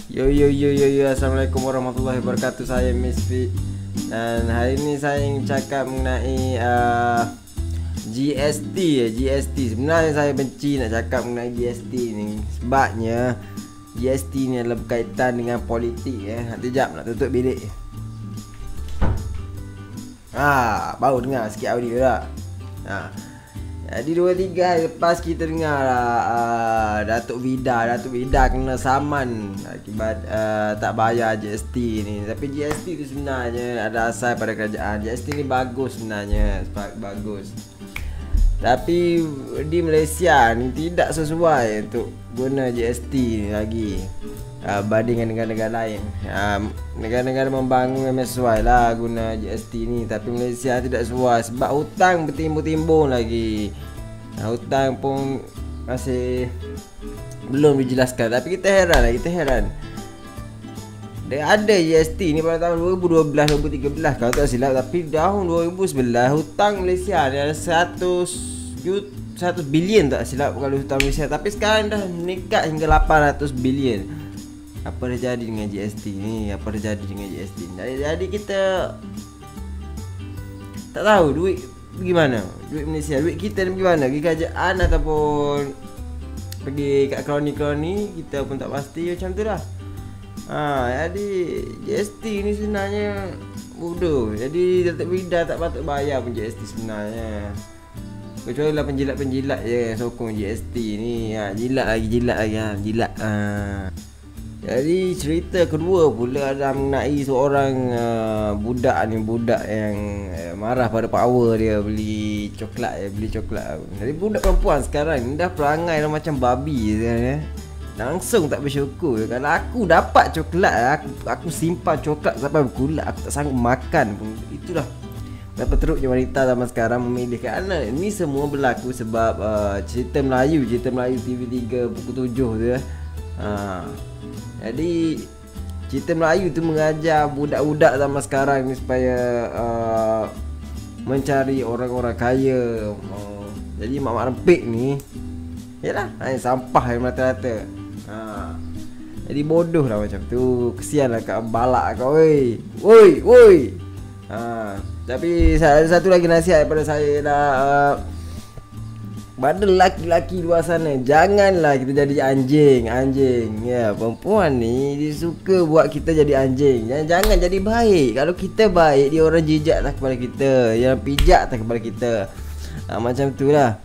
Yo, Assalamualaikum warahmatullahi wabarakatuh. Saya Misfi. Dan hari ini saya ingin cakap mengenai GST ya. GST sebenarnya saya benci nak cakap mengenai GST ni. Sebabnya GST ni adalah berkaitan dengan politik ya. Nanti jap nak tutup bilik. Baru dengar sikit audio tak? Jadi 2-3 hari lepas kita dengar Datuk Vida kena saman akibat tak bayar GST ni. Tapi GST tu sebenarnya ada asal pada kerajaan. GST ni bagus sebenarnya, bagus. Tapi di Malaysia ni tidak sesuai untuk guna GST ni lagi banding dengan negara-negara lain. Negara-negara membangun memang sesuai lah guna GST ni. Tapi Malaysia tidak sesuai sebab hutang bertimbun-timbun lagi. Hutang pun masih belum dijelaskan. Tapi kita heran. Dia ada GST ni pada tahun 2012-2013 kalau tak silap. Tapi tahun 2011 hutang Malaysia ni ada 100 bilion tak silap kalau hutang Malaysia. Tapi sekarang dah meningkat hingga 800 bilion. Apa dah jadi dengan GST ni? Jadi kita tak tahu duit bagaimana. Duit Malaysia, duit kita ni bagaimana? Pergi kerajaan ataupun pergi kat kroni-kroni, kita pun tak pasti macam tu dah. Jadi GST ni sebenarnya bodoh. Jadi Datuk Vida tak patut bayar pun GST sebenarnya. Kecuali lah penjilat-penjilat je yang sokong GST ni. Jilat lagi. Jadi cerita kedua pula ada mengenai seorang budak yang marah pada power dia beli coklat. Jadi budak perempuan sekarang ni dah perangai dah macam babi sekarang. Langsung tak bersyukur. Kalau aku dapat coklat, aku simpan coklat sampai berkulat, aku tak sanggup makan pun. Itulah betapa teruknya wanita zaman sekarang memilih. Kerana ini semua berlaku sebab cerita Melayu TV3 pukul 7 tu ya. Jadi cerita Melayu tu mengajar budak-budak zaman sekarang ni supaya mencari orang-orang kaya. Jadi mak-mak rempik ni yalah sampah yang rata-rata. Jadi bodoh lah macam tu. Kesian lah kat balak kau woi. Tapi satu lagi nasihat daripada saya lah, pada lelaki-lelaki luar sana, janganlah kita jadi anjing. Ya, perempuan ni dia suka buat kita jadi anjing. Jangan jadi baik. Kalau kita baik, dia orang jijak tak kepada kita, dia orang pijak tak kepada kita. Macam tu lah.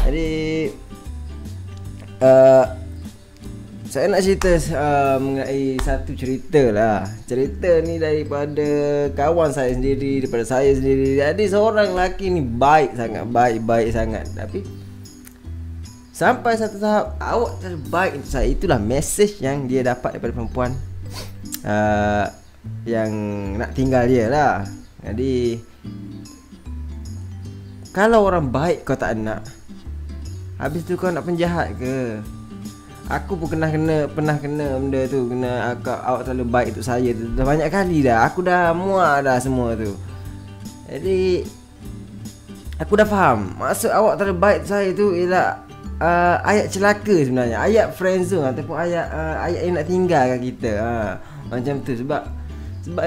Jadi saya nak cerita mengenai satu cerita lah. Cerita ni daripada kawan saya sendiri, daripada saya sendiri. Jadi seorang lelaki ni baik sangat. Tapi sampai satu tahap awak terbaik untuk saya. Itulah mesej yang dia dapat daripada perempuan yang nak tinggal dia lah. Jadi kalau orang baik kau tak nak, habis tu kau nak penjahat ke? Aku pun pernah kena benda tu. Awak terlalu baik untuk saya tu. Dah banyak kali dah. Aku dah muak dah semua tu. Jadi aku dah faham maksud awak terlalu baik untuk saya tu ialah ayat celaka sebenarnya. Ayat friendzone ataupun ayat yang nak tinggalkan kita. Macam tu. Sebab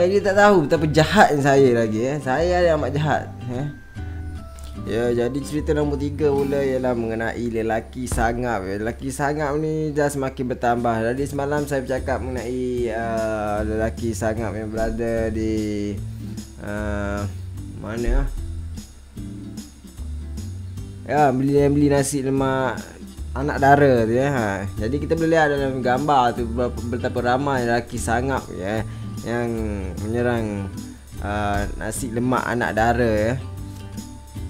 dia tak tahu betapa jahatnya saya lagi. Saya yang amat jahat. Ya, jadi cerita nombor 3 pula ialah mengenai lelaki sangap. Lelaki sangap ni dah semakin bertambah. Jadi semalam saya bercakap mengenai lelaki sangap yang berada di mana? Ya, beli nasi lemak anak dara tu ya. Jadi kita boleh lihat dalam gambar tu betapa ramai lelaki sangap ya yang menyerang nasi lemak anak dara ya.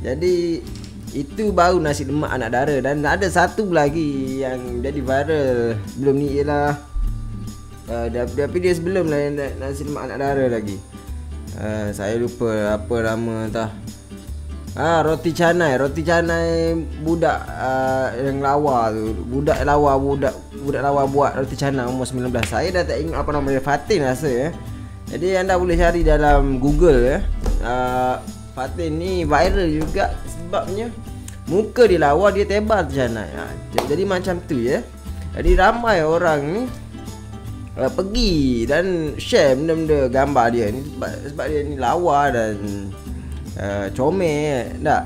Jadi itu baru nasi lemak anak dara. Dan ada satu lagi yang jadi viral sebelum ni ialah tapi dia sebelum lah nasi lemak anak dara lagi. Saya lupa apa nama entah. Roti canai budak yang lawa tu. Budak lawa buat roti canai umur 19. Saya dah tak ingat apa nama dia, Fatin rasa ya. Jadi anda boleh cari dalam Google ya. Fatin ni viral juga sebabnya muka dia lawa, dia tebal tu canai. Jadi macam tu ya. Jadi ramai orang ni pergi dan share benda-benda gambar dia ni sebab dia ni lawa dan comel tak.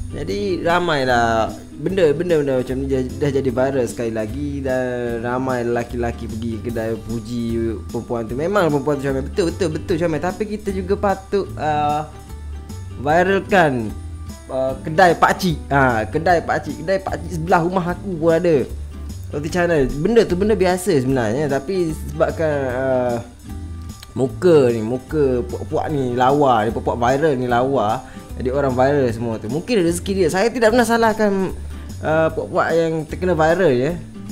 Jadi ramailah benda-benda macam ni dah jadi viral sekali lagi, dan ramai lelaki-lelaki pergi kedai puji perempuan tu. Memang perempuan tu comel, betul comel, tapi kita juga patut viralkan kedai pakcik. Kedai pakcik sebelah rumah aku pun ada roti canai. Benda tu benda biasa sebenarnya, tapi sebabkan muka puak-puak ni lawa, dia puak viral ni lawa, jadi orang viral semua tu. Mungkin rezeki dia. Saya tidak pernah salahkan puak-puak yang terkena viral ya.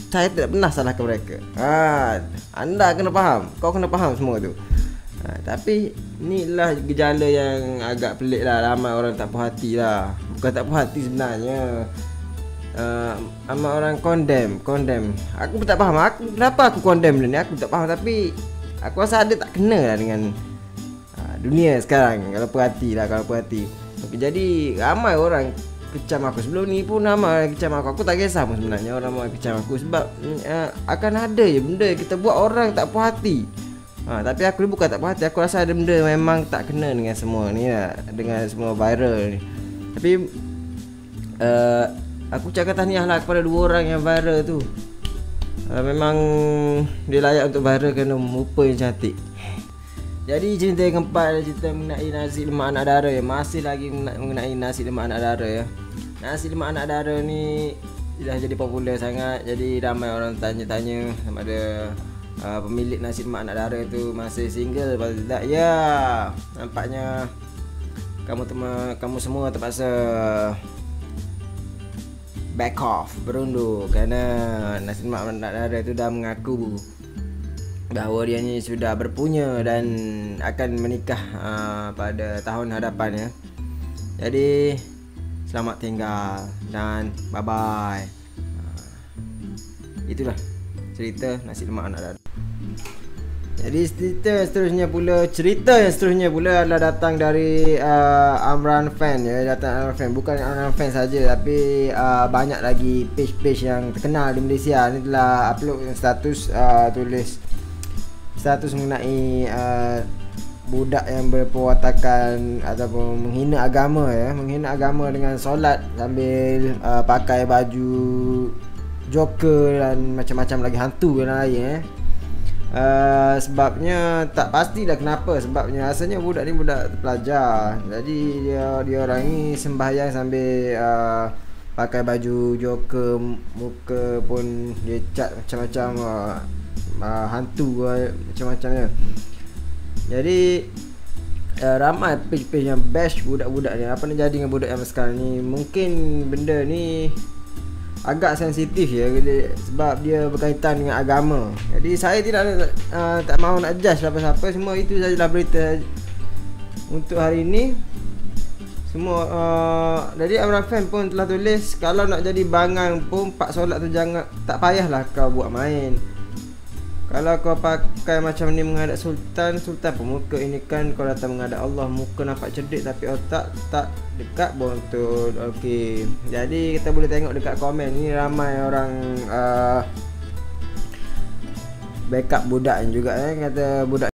Saya tidak pernah salahkan mereka. Anda kena faham, kau kena faham semua tu. Tapi inilah gejala yang agak pelik lah. Ramai orang tak puas hati lah. Bukan tak puas hati sebenarnya, ramai orang condemn. Aku pun tak faham kenapa aku condemn dia ni. Aku tak faham, tapi aku rasa ada tak kena lah dengan dunia sekarang. Kalau perhati. Jadi ramai orang kecam aku. Sebelum ni pun ramai orang kecam aku. Aku tak kisah pun sebenarnya orang ramai kecam aku, sebab akan ada je benda yang kita buat orang tak puas hati. Tapi aku ni bukan tak puas hati. Aku rasa ada benda memang tak kena dengan semua ni lah, dengan semua viral ni. Tapi aku cakap tahniah lah kepada 2 orang yang viral tu. Memang dia layak untuk viral kerana muka yang cantik. Jadi cerita yang keempat, cerita mengenai nasi lemak anak dara ya. Masih lagi mengenai nasi lemak anak dara ya. Nasi lemak anak dara ni dah jadi popular sangat. Jadi ramai orang tanya-tanya sama ada pemilik nasi lemak anak dara tu masih single atau tidak. Ya, nampaknya kamu semua terpaksa back off, berundur, kerana nasi lemak anak dara tu dah mengaku bahawa dia ni sudah berpunya dan akan menikah pada tahun hadapan ya. Jadi selamat tinggal dan bye bye. Itulah cerita nasi lemak anak dara. Jadi cerita yang seterusnya pula adalah datang dari Amran Fan ya. Datang Amran Fan, bukan Amran Fan saja, tapi banyak lagi page-page yang terkenal di Malaysia ni telah upload status tulis status mengenai budak yang berperwatakan ataupun menghina agama ya, menghina agama dengan solat sambil pakai baju Joker dan macam-macam lagi hantu yang lain ya. Sebabnya tak pastilah kenapa. Sebabnya rasanya budak ni budak pelajar. Jadi dia orang ni sembahyang sambil pakai baju Joker, muka pun dia cat macam-macam hantu macam-macamnya. Jadi ramai page-page yang bash budak-budak ni. Apa nak jadi dengan budak yang sekarang ni? Mungkin benda ni agak sensitif ya, sebab dia berkaitan dengan agama. Jadi saya tak mahu nak judge siapa-siapa. Semua itu sajalah berita untuk hari ini. Semua jadi Amran Fan pun telah tulis, kalau nak jadi bangang pun pak solat tu tak payahlah kau buat main. Kalau kau pakai macam ni menghadap sultan pun muka ini kan kau datang menghadap Allah. Muka nampak cerdik tapi otak tak dekat bontot. Okey. Jadi kita boleh tengok dekat komen ni ramai orang backup budak juga kata budak